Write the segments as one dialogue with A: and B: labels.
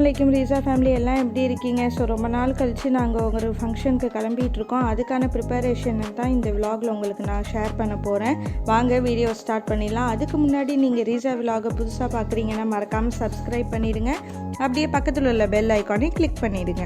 A: அஸ்ஸலாமுஅலைக்கும் ரீசா family எல்லாம் எப்படி இருக்கீங்க? ஸோ ரொம்ப நாள் கழித்து நாங்கள் ஒரு ஃபங்க்ஷனுக்கு கிளம்பிகிட்டு இருக்கோம். அதுக்கான ப்ரிப்பரேஷன் தான் இந்த விலாகில் உங்களுக்கு நான் ஷேர் பண்ண போகிறேன். வாங்க வீடியோ ஸ்டார்ட் பண்ணிடலாம். அதுக்கு முன்னாடி நீங்கள் ரீசா விலாகை புதுசாக பார்க்குறீங்கன்னா மறக்காமல் சப்ஸ்கிரைப் பண்ணிவிடுங்க. அப்படியே பக்கத்தில் உள்ள பெல் ஐக்கானையும் கிளிக் பண்ணிவிடுங்க.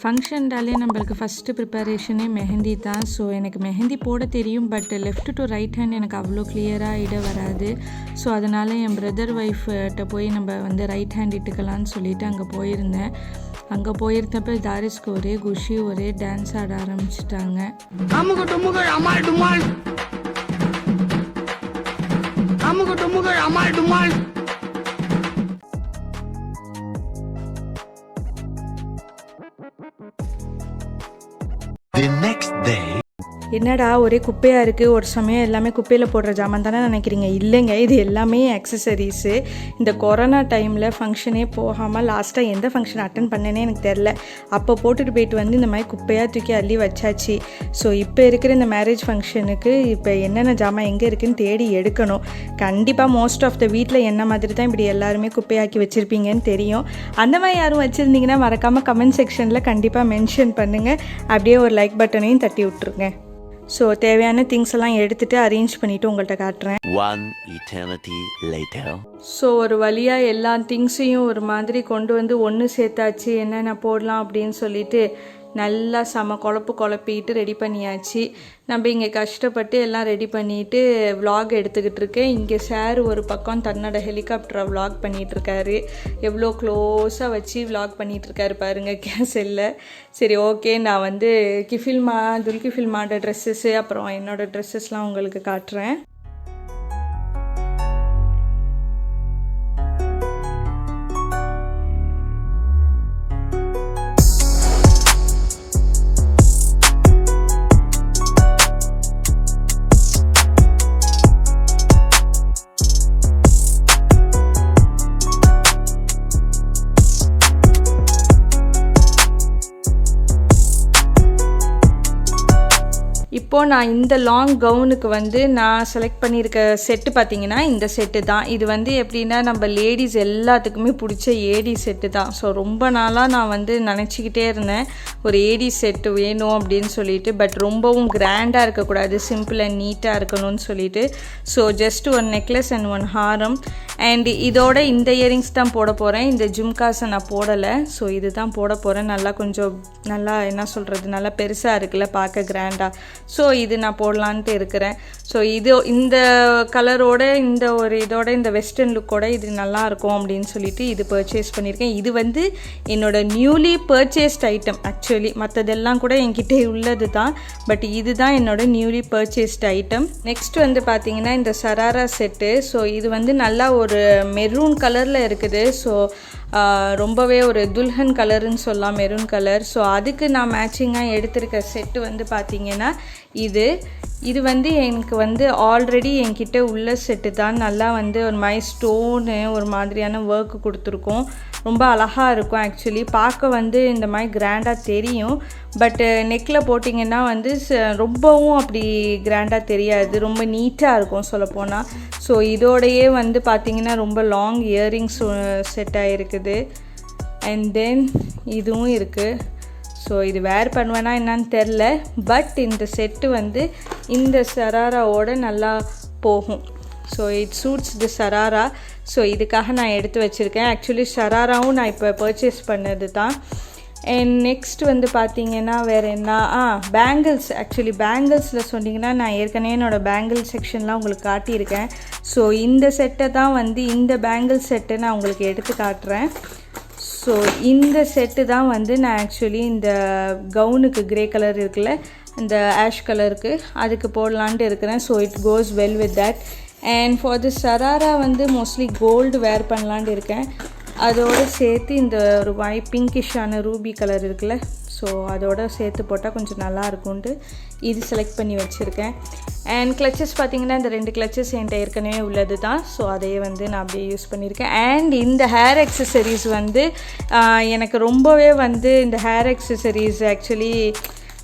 A: ஃபங்க்ஷன்டாலே நம்மளுக்கு ஃபஸ்ட்டு ப்ரிப்பரேஷனே மெஹந்தி தான். ஸோ எனக்கு மெஹந்தி போட தெரியும், but left to right hand எனக்கு அவ்வளோ கிளியராக இட வராது. ஸோ அதனால் என் பிரதர் ஒய்ஃப்கிட்ட போய் நம்ம ரைட் ஹேண்ட் இட்டுக்கலான்னு சொல்லிவிட்டு அங்கே போயிருந்தேன். அங்கே போயிருந்தப்ப தாரிஸ்க்கு ஒரே குஷி, ஒரே டான்ஸ் ஆட ஆரம்பிச்சிட்டாங்க.
B: The next day.
A: என்னடா ஒரே குப்பையாக இருக்குது, ஒரு சமயம் எல்லாமே குப்பையில் போடுற ஜாமான் தானே நினைக்கிறீங்க? இல்லைங்க, இது எல்லாமே அக்சசரிஸு. இந்த கொரோனா டைமில் ஃபங்க்ஷனே போகாமல் லாஸ்ட்டாக எந்த ஃபங்க்ஷன் அட்டன் பண்ணேனே எனக்கு தெரில. அப்போ போட்டுட்டு போயிட்டு வந்து இந்த மாதிரி குப்பையாக தூக்கி அள்ளி வச்சாச்சு. ஸோ இப்போ இருக்கிற இந்த மேரேஜ் ஃபங்க்ஷனுக்கு இப்போ என்னென்ன ஜாமான் எங்கே இருக்குதுன்னு தேடி எடுக்கணும். கண்டிப்பாக மோஸ்ட் ஆஃப் த வீட்டில் என்ன மாதிரி தான் இப்படி எல்லாருமே குப்பையாக்கி வச்சுருப்பீங்கன்னு தெரியும். அந்த மாதிரி யாரும் வச்சுருந்தீங்கன்னா மறக்காமல் கமெண்ட் செக்ஷனில் கண்டிப்பாக மென்ஷன் பண்ணுங்கள். அப்படியே ஒரு லைக் பட்டனையும் தட்டி விட்ருங்க. ஸோ தேவையான திங்ஸ் எல்லாம் எடுத்துகிட்டு அரேஞ்ச் பண்ணிவிட்டு உங்கள்கிட்ட காட்டுறேன்.
B: One eternity later.
A: ஸோ ஒரு வழியாக எல்லா திங்ஸையும் ஒரு மாதிரி கொண்டு வந்து ஒன்று சேர்த்தாச்சு. என்னென்ன போடலாம் அப்படின்னு சொல்லிட்டு நல்லா குழப்பிட்டு ரெடி பண்ணியாச்சு. நம்ம இங்கே கஷ்டப்பட்டு எல்லாம் ரெடி பண்ணிவிட்டு விலாக் எடுத்துக்கிட்டு இருக்கேன். இங்கே சார் ஒரு பக்கம் தன்னோட ஹெலிகாப்டரை விலாக் பண்ணிகிட்ருக்காரு. எவ்வளோ க்ளோஸாக வச்சு விலாக் பண்ணிகிட்ருக்காரு பாருங்கள் கேஸில். சரி, ஓகே, நான் துல்கிஃபில்மாவோட ட்ரெஸ்ஸஸ்ஸு அப்புறம் என்னோடய ட்ரெஸ்ஸஸ்லாம் உங்களுக்கு காட்டுறேன். இப்போது நான் இந்த லாங் கவுனுக்கு நான் செலக்ட் பண்ணியிருக்க செட்டு பார்த்திங்கன்னா இந்த செட்டு தான். இது எப்படின்னா நம்ம லேடிஸ் எல்லாத்துக்குமே பிடிச்ச ஏடி செட்டு தான். ஸோ ரொம்ப நாளாக நான் நினச்சிக்கிட்டே இருந்தேன் ஒரு ஏடி செட்டு வேணும் அப்படின்னு சொல்லிட்டு. பட் ரொம்பவும் கிராண்டாக இருக்கக்கூடாது, சிம்பிள் அண்ட் நீட்டாக இருக்கணும்னு சொல்லிட்டு. ஸோ ஜஸ்ட் ஒரு necklace and one Haram and இதோட இந்த இயரிங்ஸ் தான் போட போகிறேன். இந்த ஜும்காஸை நான் போடலை. ஸோ இது தான் போட போகிறேன். நல்லா என்ன சொல்கிறது, நல்லா பெருசாக இருக்குல்ல பார்க்க கிராண்டாக. ஸோ இது நான் போடலான்ட்டு இருக்கிறேன். ஸோ இந்த கலரோட இந்த வெஸ்டர்ன் லுக்கோட இது நல்லாயிருக்கும் அப்படின்னு சொல்லிட்டு இது பர்ச்சேஸ் பண்ணியிருக்கேன். இது என்னோட நியூலி பர்ச்சேஸ்ட் ஐட்டம். ஆக்சுவலி மற்றதெல்லாம் கூட என்கிட்ட உள்ளது தான், பட் இது தான் என்னோட நியூலி பர்ச்சேஸ்ட் ஐட்டம். நெக்ஸ்ட் பார்த்தீங்கன்னா இந்த சராரா செட்டு. ஸோ இது நல்லா ஒரு மெரூன் கலரில் இருக்குது. ஸோ ரொம்பவே ஒரு துல்ஹன் கலருன்னு சொல்லலாம், மெரூன் கலர். ஸோ அதுக்கு நான் மேட்சிங்காக எடுத்திருக்க செட்டு பார்த்தீங்கன்னா இது எனக்கு ஆல்ரெடி என்கிட்ட உள்ள செட்டு தான். நல்லா ஒரு மாதிரி ஸ்டோனு ஒரு மாதிரியான ஒர்க்கு கொடுத்துருக்கோம். ரொம்ப அழகாக இருக்கும். ஆக்சுவலி பார்க்க இந்த மாதிரி கிராண்டாக தெரியும், பட் நெக்கில் போட்டிங்கன்னா ரொம்பவும் அப்படி கிராண்டாக தெரியாது, ரொம்ப நீட்டாக இருக்கும் சொல்லப்போனால். ஸோ இதோடையே பார்த்திங்கன்னா ரொம்ப லாங் இயரிங்ஸ் செட்டாக இருக்குது. அண்ட் தென் இதுவும் இருக்குது. ஸோ இது வேர் பண்ணுவேன்னா என்னன்னு தெரில, பட் இந்த செட்டு இந்த சராராவோட நல்லா போகும். So it suits the sharara. So இதுக்காக நான் எடுத்து வச்சுருக்கேன். ஆக்சுவலி சராராவும் நான் இப்போ பர்ச்சேஸ் பண்ணது தான். அண்ட் நெக்ஸ்ட் பார்த்திங்கன்னா வேறு என்ன, பேங்கிள்ஸ். ஆக்சுவலி பேங்கிள்ஸில் சொன்னிங்கன்னா நான் ஏற்கனவே என்னோடய பேங்கிள் செக்ஷன்லாம் உங்களுக்கு காட்டியிருக்கேன். ஸோ இந்த செட்டை தான் இந்த பேங்கிள் செட்டை நான் உங்களுக்கு எடுத்து காட்டுறேன். ஸோ இந்த செட்டு தான் நான் ஆக்சுவலி இந்த கவுனுக்கு க்ரே கலர் இருக்குல்ல, இந்த ஆஷ் கலருக்கு அதுக்கு போடலான்ட்டு இருக்கிறேன். So it goes well with that. And for the sharara mostly gold wear பண்ணலான்ட்டு இருக்கேன். அதோடு சேர்த்து இந்த ஒரு பிங்கிஷான ரூபி கலர் இருக்குல்ல, ஸோ அதோட சேர்த்து போட்டால் கொஞ்சம் நல்லா இருக்கும்ட்டு இது செலக்ட் பண்ணி வச்சுருக்கேன். அண்ட் கிளச்சஸ் பார்த்திங்கன்னா இந்த 2 கிளச்சஸ் என்கிட்ட ஏற்கனவே உள்ளது தான். ஸோ அதையே நான் அப்படியே யூஸ் பண்ணியிருக்கேன். அண்ட் இந்த ஹேர் அக்சசரிஸ் எனக்கு ரொம்பவே இந்த ஹேர் அக்சசரிஸ் ஆக்சுவலி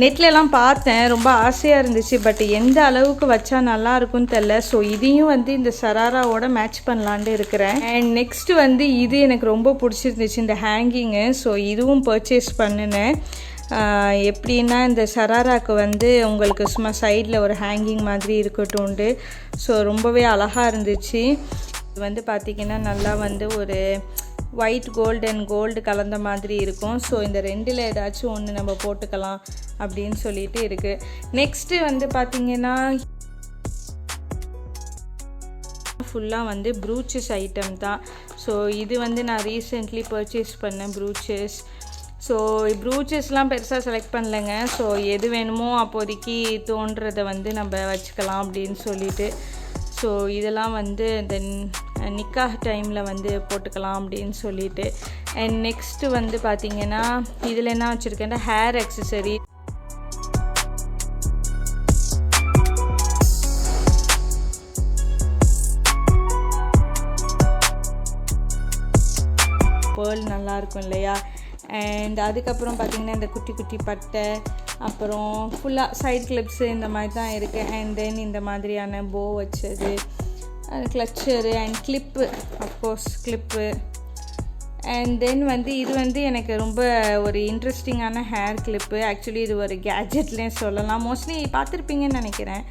A: நெட்லலாம் பார்த்தேன், ரொம்ப ஆசையாக இருந்துச்சு. பட் எந்த அளவுக்கு வச்சா நல்லா இருக்கும்னு தெரில. ஸோ இதையும் வந்து இந்த சராராவோட மேட்ச் பண்ணலான்ட்டு இருக்கிறேன். அண்ட் நெக்ஸ்ட்டு வந்து இது எனக்கு ரொம்ப பிடிச்சிருந்துச்சு, இந்த ஹேங்கிங்கு. ஸோ இதுவும் பர்ச்சேஸ் பண்ணினேன். எப்படின்னா இந்த சராராக்கு வந்து உங்களுக்கு சும்மா சைடில் ஒரு ஹேங்கிங் மாதிரி இருக்கட்டும்ண்டு. ஸோ ரொம்பவே அழகாக இருந்துச்சு. இது வந்து பார்த்திங்கன்னா நல்லா வந்து ஒரு ஒயிட் கோல்டு அண்ட் கோல்டு கலந்த மாதிரி இருக்கும். ஸோ இந்த ரெண்டில் ஏதாச்சும் ஒன்று நம்ம போட்டுக்கலாம் அப்படின்னு சொல்லிட்டு இருக்குது. நெக்ஸ்ட்டு வந்து பார்த்திங்கன்னா ஃபுல்லாக வந்து ப்ரூச்சஸ் ஐட்டம் தான். ஸோ இது வந்து நான் ரீசெண்ட்லி பர்ச்சேஸ் பண்ணேன் ப்ரூச்சஸ். ஸோ ப்ரூச்சஸ்லாம் பெருசாக செலக்ட் பண்ணலைங்க. ஸோ எது வேணுமோ அப்போதைக்கு தோன்றதை வந்து நம்ம வச்சுக்கலாம் அப்படின்னு சொல்லிட்டு. ஸோ இதெல்லாம் வந்து இந்த நிக்காஹ் டைமில் வந்து போட்டுக்கலாம் அப்படின்னு சொல்லிட்டு. அண்ட் நெக்ஸ்ட்டு வந்து பார்த்திங்கன்னா இதில் என்ன வச்சுருக்கேன்னா ஹேர் அக்சசரி. பேர்ல் நல்லாயிருக்கும் இல்லையா. அண்ட் அதுக்கப்புறம் பார்த்திங்கன்னா இந்த குட்டி குட்டி பட்டை, அப்புறம் ஃபுல்லாக சைட் கிளிப்ஸு இந்த மாதிரி தான் இருக்குது. அண்ட் தென் இந்த மாதிரியான போ வச்சது, clutcher and clip, of course clip. And then வந்து இது வந்து எனக்கு ரொம்ப ஒரு இன்ட்ரெஸ்டிங்கான ஹேர் கிளிப்பு. ஆக்சுவலி இது ஒரு கேஜெட்லேயே சொல்லலாம். மோஸ்ட்லி பார்த்துருப்பீங்கன்னு நினைக்கிறேன்.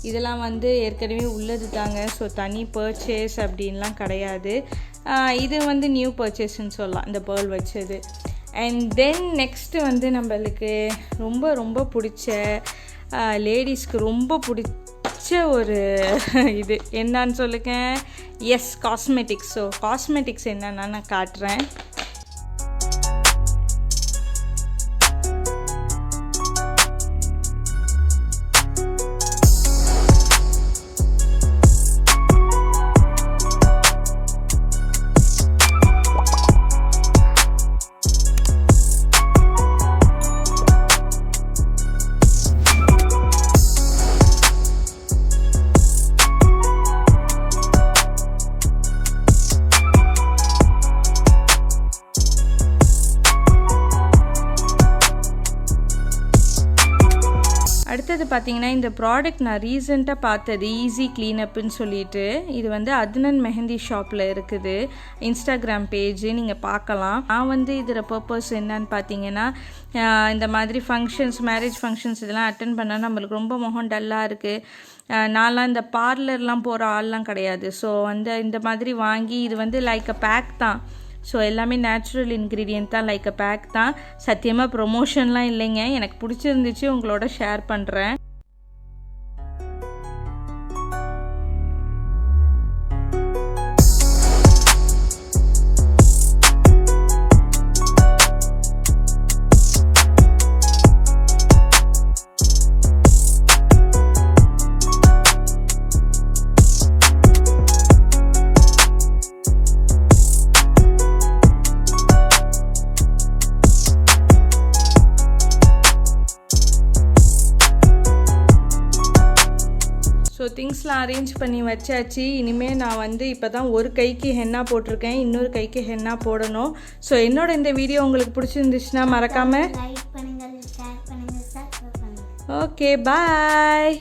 A: இதெல்லாம் வந்து ஏற்கனவே உள்ளது தாங்க. ஸோ தனி பர்ச்சேஸ் அப்படின்லாம் கிடையாது. இது வந்து நியூ பர்ச்சேஸ்ன்னு சொல்லலாம், இந்த பேர்ல் வச்சது. அண்ட் தென் நெக்ஸ்ட்டு வந்து நம்மளுக்கு ரொம்ப ரொம்ப பிடிச்ச, லேடிஸ்க்கு ரொம்ப பிடிச்ச ஒரு இது என்னான்னு சொல்லுங்க. S, cosmetics. ஸோ காஸ்மெட்டிக்ஸ் என்னன்னா நான் காட்டுறேன். அடுத்தது பார்த்திங்கன்னா இந்த ப்ராடக்ட் நான் ரீசெண்டாக பார்த்தது, ஈஸி க்ளீனப்புன்னு சொல்லிட்டு. இது வந்து அத்னன் மெஹந்தி ஷாப்பில் இருக்குது, இன்ஸ்டாகிராம் பேஜ், நீங்கள் பார்க்கலாம். நான் வந்து இதில் பர்பஸ் என்னன்னு பார்த்தீங்கன்னா, இந்த மாதிரி ஃபங்க்ஷன்ஸ், மேரேஜ் ஃபங்க்ஷன்ஸ் இதெல்லாம் அட்டன் பண்ணால் நம்மளுக்கு ரொம்ப முகம் டல்லாக இருக்குது. நான்லாம் இந்த பார்லர்லாம் போகிற ஆள்லாம் கிடையாது. ஸோ வந்து இந்த மாதிரி வாங்கி, இது வந்து லைக் அ பேக் தான். ஸோ எல்லாமே நேச்சுரல் இன்க்ரீடியன்ட் தான், லைக் அ பேக் தான். சத்தியமாக ப்ரொமோஷன்லாம் இல்லைங்க, எனக்கு பிடிச்சிருந்துச்சு, உங்களோட ஷேர் பண்ணுறேன். ஸோ திங்ஸ்லாம் அரேஞ்ச் பண்ணி வச்சாச்சு. இனிமேல் நான் வந்து இப்போ தான் ஒரு கைக்கு ஹென்னா போட்டிருக்கேன், இன்னொரு கைக்கு ஹென்னா போடணும். ஸோ என்னோட இந்த வீடியோ உங்களுக்கு பிடிச்சிருந்துச்சுன்னா மறக்காமல் லைக் பண்ணுங்கள், ஷேர் பண்ணுங்கள், சப்ஸ்கிரைப் பண்ணுங்கள். ஓகே, பாய்.